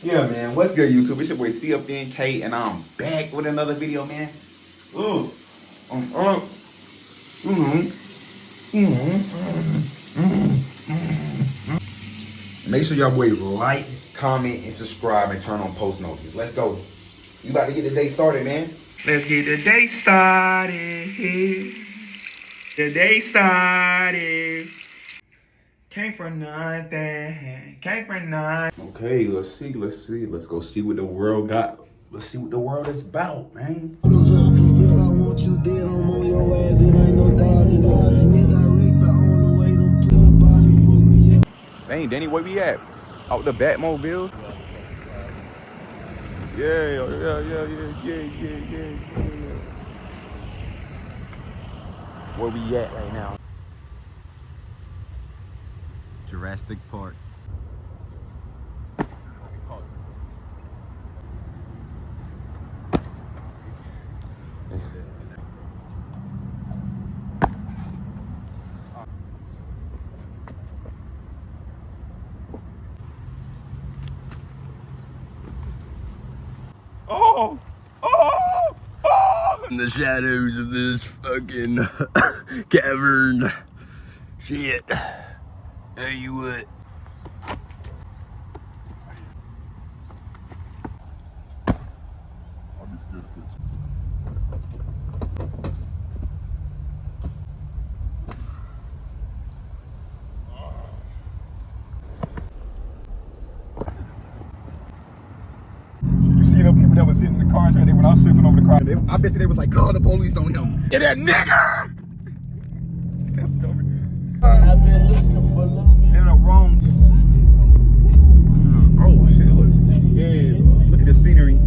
Yeah, man. What's good, YouTube? It's your boy CFNK, and I'm back with another video, man. Ooh. Make sure y'all boys like, comment, and subscribe, and turn on post notifications. Let's go. You about to get the day started, man. Let's get the day started. The day started. Came from nothing. Came from nothing. Okay, let's see. Let's go see what the world got. Let's see what the world is about, man. If I want you dead, I'm on your ass. It ain't no dodging. Indirect the only way them play body for me. Dang, Danny, where we at? Out the Batmobile? Yeah. Where we at right now? Jurassic Park. In the shadows of this fucking cavern. Shit. Hey, you what? You see them people that was sitting in the cars right there when I was flipping over the car. I bet you they was like, call the police on him. Get that nigga! I've been looking for long. In the wrong. Oh shit! Look, yeah. Look at the scenery,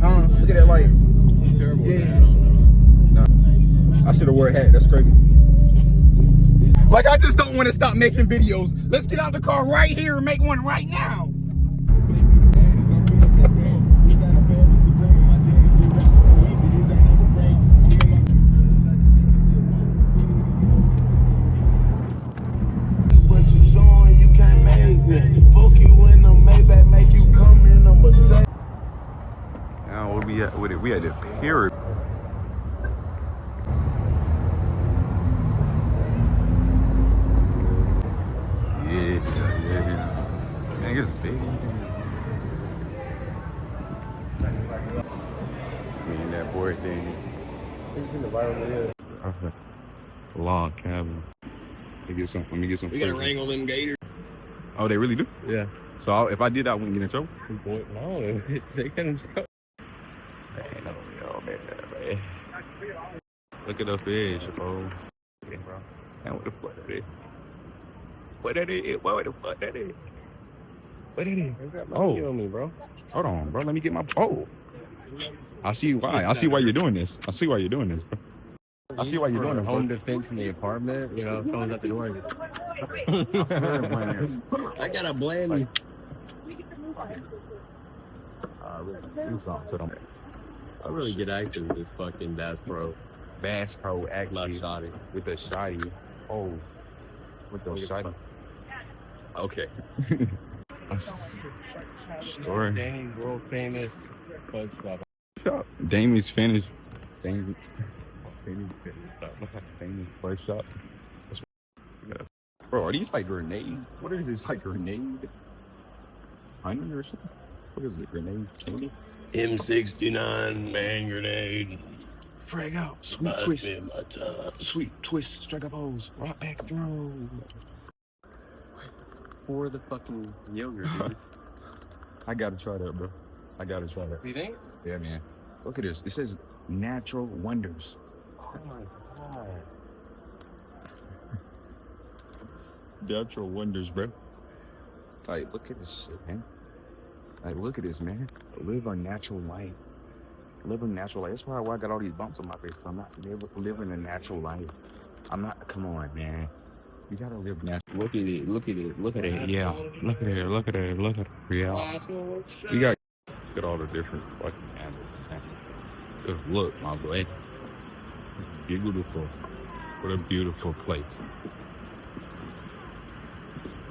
huh? Look at that light. Terrible. Yeah. Nah, I should have wore a hat. That's crazy. Like I just don't want to stop making videos. Let's get out the car right here and make one right now. Now where we at with it? We at the pier. Yeah. Man, it's big. Me and that boy Danny. You seen the viral video? Log cabin. Let me get some. We gotta wrangle them gators. Oh, they really do? Yeah. So if I did that, I wouldn't get in trouble? No, they couldn't. Man. Look at the fish, bro. Yeah, bro. Man, what the fuck that is? What that is? What the fuck that is? What that is? Oh, me, bro. Hold on, bro. Let me get my. Oh. I see why. I see why you're doing this. Bro. I see why you're doing this, Home defense in the apartment, you know, phones at the door. I gotta blame you. I really get active with this fucking Bass Pro. Bass Pro actually Shoddy. with the shoddy. Oh, with the shoddy. Okay. Story. Danny's world famous fudge shop. Damie's finished. Damie's fudge shop. Bro, are these like grenades? What are these like grenade? Honey or something? What is it? Grenade candy? M69 man grenade. Frag out. Sweet twist. Sweet twist. Strike up holes. Rock back throw. For the fucking yogurt, dude. I gotta try that, bro. I gotta try that. You think? Yeah, man. Look at this. It says natural wonders. Oh my god. Natural wonders, bro. Like, look at this shit, man. Like, look at this, man. Live a natural life. Live a natural life. That's why I got all these bumps on my face. I'm not living a natural life. I'm not. Come on, man. You gotta live natural. Look at it. Yeah. Look at it. Yeah. You got all the different fucking animals. Just look, my boy. Beautiful. What a beautiful place.